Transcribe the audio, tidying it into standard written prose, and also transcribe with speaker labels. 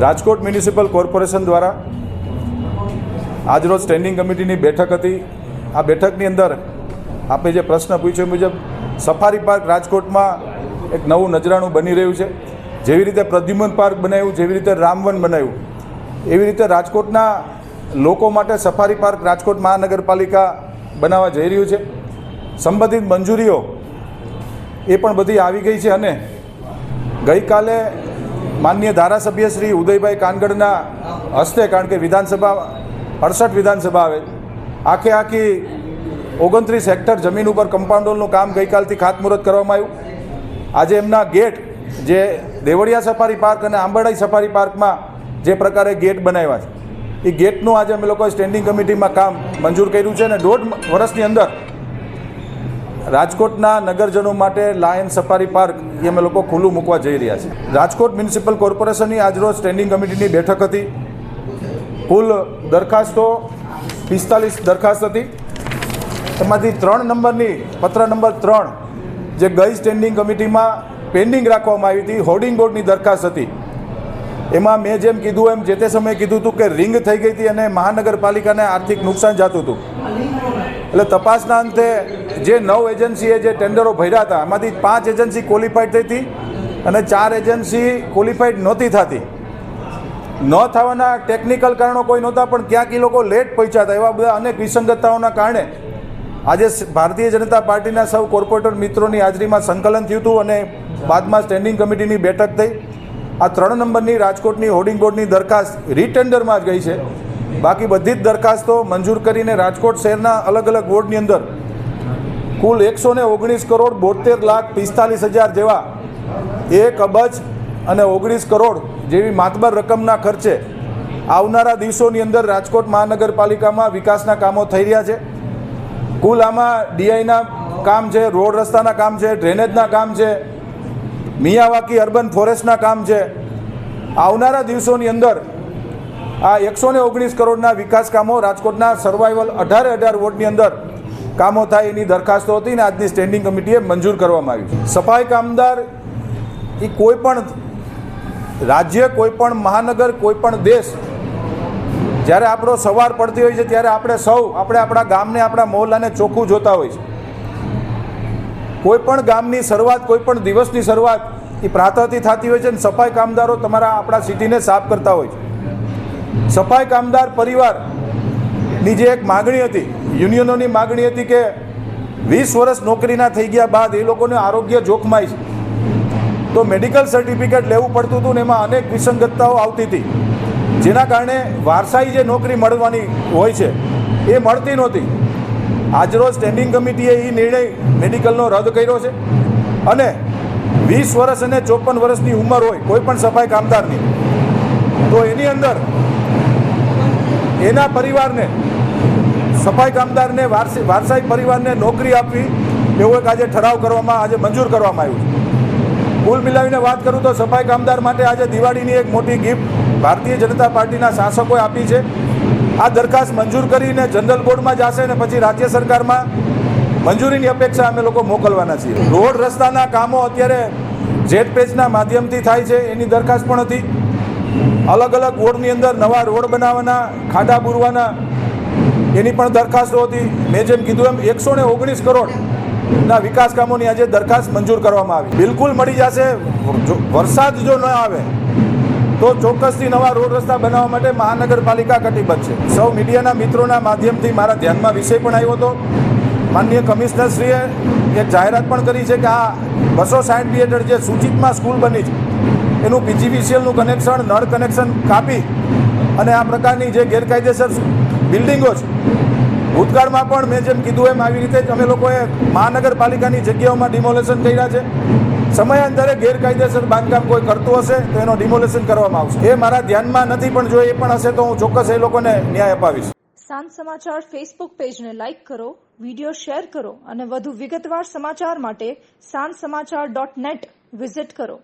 Speaker 1: Rajkot municipal corporation દ્વારા આજરોજ standing કમિટીની બેઠક હતી। આ બેઠકની અંદર આપણે જે પ્રશ્ન પૂછ્યો મુજબ સફારી પાર્ક રાજકોટમાં એક નવું નજરાણું બની રહ્યું છે। જેવી રીતે પ્રદ્યુમન પાર્ક બનાવ્યું, જેવી રીતે રામવન બનાવ્યું, એવી રીતે રાજકોટના લોકો માટે સફારી પાર્ક રાજકોટ મહાનગરપાલિકા બનાવવા જઈ રહ્યું છે। સંબંધિત મંજૂરીઓ એ પણ બધી આવી ગઈ છે અને ગઈકાલે માનનીય ધારાસભ્ય શ્રી ઉદયભાઈ કાનગડના હસ્તે, કારણ કે વિધાનસભા 68 વિધાનસભા આવે, આખી 29 હેક્ટર જમીન ઉપર કમ્પાઉન્ડ વોલનું કામ ગઈકાલથી ખાતમુહૂર્ત કરવામાં આવ્યું। આજે એમના ગેટ જે દેવળિયા સફારી પાર્ક અને આંબરડાઈ સફારી પાર્કમાં જે પ્રકારે ગેટ બનાવ્યા છે, એ ગેટનું આજે અમે લોકોએ સ્ટેન્ડિંગ કમિટીમાં કામ મંજૂર કર્યું છે અને 1.5 વર્ષની અંદર રાજકોટના નગરજનો માટે લાયન સફારી પાર્ક એ અમે લોકો ખુલ્લું મૂકવા જઈ રહ્યા છીએ। રાજકોટ મ્યુનિસિપલ કોર્પોરેશનની આજરોજ સ્ટેન્ડિંગ કમિટીની બેઠક હતી। કુલ દરખાસ્તો 45 દરખાસ્ત હતી। એમાંથી 3 નંબરની પત્ર નંબર 3 જે ગઈ સ્ટેન્ડિંગ કમિટીમાં પેન્ડિંગ રાખવામાં આવી હતી, હોર્ડિંગ બોર્ડની દરખાસ્ત હતી। એમાં મેં જેમ કીધું એમ જે તે સમયે કીધું હતું કે રિંગ થઈ ગઈ હતી અને મહાનગરપાલિકાને આર્થિક નુકસાન જતું હતું। એટલે તપાસના અંતે જે 9 એજન્સીએ જે ટેન્ડરો ભર્યા હતા એમાંથી 5 એજન્સી ક્વોલિફાઈડ થઈ હતી અને 4 એજન્સી ક્વોલિફાઈડ નહોતી થતી। ન થવાના ટેકનિકલ કારણો કોઈ નહોતા, પણ ક્યાંક એ લોકો લેટ પહોંચ્યા હતા। એવા બધા અનેક વિસંગતતાઓના કારણે આજે ભારતીય જનતા પાર્ટીના સૌ કોર્પોરેટર મિત્રોની હાજરીમાં સંકલન થયું હતું અને બાદમાં સ્ટેન્ડિંગ કમિટીની બેઠક થઈ। આ 3 નંબરની રાજકોટની હોર્ડિંગ બોર્ડની દરખાસ્ત રીટેન્ડરમાં જ ગઈ છે। બાકી બધી જ દરખાસ્તો મંજૂર કરીને રાજકોટ શહેરના અલગ અલગ વોર્ડની અંદર કુલ 119 કરોડ 72 લાખ 45 હજાર જેવા 1 અબજ અને 19 કરોડ જેવી માતબર રકમના ખર્ચે આવનારા દિવસોની અંદર રાજકોટ મહાનગરપાલિકામાં વિકાસના કામો થઈ રહ્યા છે। કુલ આમાં ડીઆઈના કામ છે, રોડ રસ્તાના કામ છે, ડ્રેનેજના કામ છે, મિયાવાકી અર્બન ફોરેસ્ટના કામ છે। આવનારા દિવસોની અંદર આ 119 કરોડના વિકાસ કામો રાજકોટના સર્વાઈવલ 18 વોર્ડની અંદર કામો થાય એની દરખાસ્તો હતી ને આજની સ્ટેન્ડિંગ કમિટીએ મંજૂર કરવામાં આવી છે। સફાઈ કામદાર એ કોઈ પણ રાજ્ય, કોઈ પણ મહાનગર, કોઈ પણ દેશ જ્યારે આપણો સવાર પડતી હોય છે ત્યારે આપણે આપણા ગામને, આપણા મહોલ્લાને ચોખ્ખું જોતા હોય છે। કોઈ પણ ગામની શરૂઆત, કોઈ પણ દિવસની શરૂઆત એ પ્રાતઃથી થતી હોય છે અને સફાઈ કામદારો આપણા સિટીને સાફ કરતા હોય છે। સફાઈ કામદાર પરિવારની જે એક માગણી હતી, યુનિયનોની માગણી હતી કે 20 વર્ષ નોકરીના થઈ ગયા બાદ એ લોકોને આરોગ્ય જોખમાય છે, તો મેડિકલ સર્ટિફિકેટ લેવું પડતું હતું ને એમાં અનેક વિસંગતતાઓ આવતી હતી, જેના કારણે વારસાઈ જે નોકરી મળવાની હોય છે એ મળતી નહોતી। આજરોજ સ્ટેન્ડિંગ કમિટીએ એ નિર્ણય મેડિકલનો રદ કર્યો છે અને 20 વર્ષ અને 54 વર્ષની ઉંમર હોય કોઈ પણ સફાઈ કામદારની, તો એની અંદર એના પરિવારને, સફાઈ કામદારને, વારસાઈ પરિવારને નોકરી આપવી એવો એક આજે ઠરાવ આજે મંજૂર કરવામાં આવ્યું છે। કુલ મિલાવીને વાત કરું તો સફાઈ કામદાર માટે આજે દિવાળીની એક મોટી ગિફ્ટ ભારતીય જનતા પાર્ટીના શાસકોએ આપી છે। આ દરખાસ્ત મંજૂર કરીને જનરલ બોર્ડમાં જશે અને પછી રાજ્ય સરકારમાં મંજૂરીની અપેક્ષા અમે લોકો મોકલવાના છીએ। રોડ રસ્તાના કામો અત્યારે જેટ પેચના માધ્યમથી થાય છે એની દરખાસ્ત પણ હતી। અલગ અલગ વોર્ડની અંદર નવા રોડ બનાવવાના, ખાડા પૂરવાના એની પણ દરખાસ્તો હતી। મેં જેમ કીધું એમ 119 કરોડના વિકાસ કામોની આજે દરખાસ્ત મંજૂર કરવામાં આવી। બિલકુલ મળી જશે। વરસાદ જો ન આવે તો ચોક્કસથી નવા રોડ રસ્તા બનાવવા માટે મહાનગરપાલિકા કટિબદ્ધ છે। સૌ મીડિયાના મિત્રોના માધ્યમથી મારા ધ્યાનમાં વિષય પણ આવ્યો હતો। માનનીય કમિશનરશ્રીએ એક જાહેરાત પણ કરી છે કે આ 260 હેઠળ જે સૂચિતમાં સ્કૂલ બની છે એનું પીજીવીસીએલનું કનેક્શન, નળ કનેક્શન કાપી અને આ પ્રકારની જે ગેરકાયદેસર બિલ્ડિંગો છે, ભૂતકાળમાં પણ મેં જેમ કીધું એમ આવી રીતે જ અમે લોકોએ મહાનગરપાલિકાની જગ્યાઓમાં ડિમોલેશન કર્યા છે। સમયાંતરે ગેરકાયદેસર બાંધકામ કોઈ કરતું હશે તો એનો ડિમોલેશન કરવામાં આવશે। એ મારા ધ્યાનમાં નથી, પણ જો એ પણ હશે તો હું ચોક્કસ એ લોકોને ન્યાય અપાવીશ।
Speaker 2: સાંજ સમાચાર ફેસબુક પેજને લાઇક કરો, વિડીયો શેર કરો અને વધુ વિગતવાર સમાચાર માટે sanssamachar.net વિઝિટ કરો।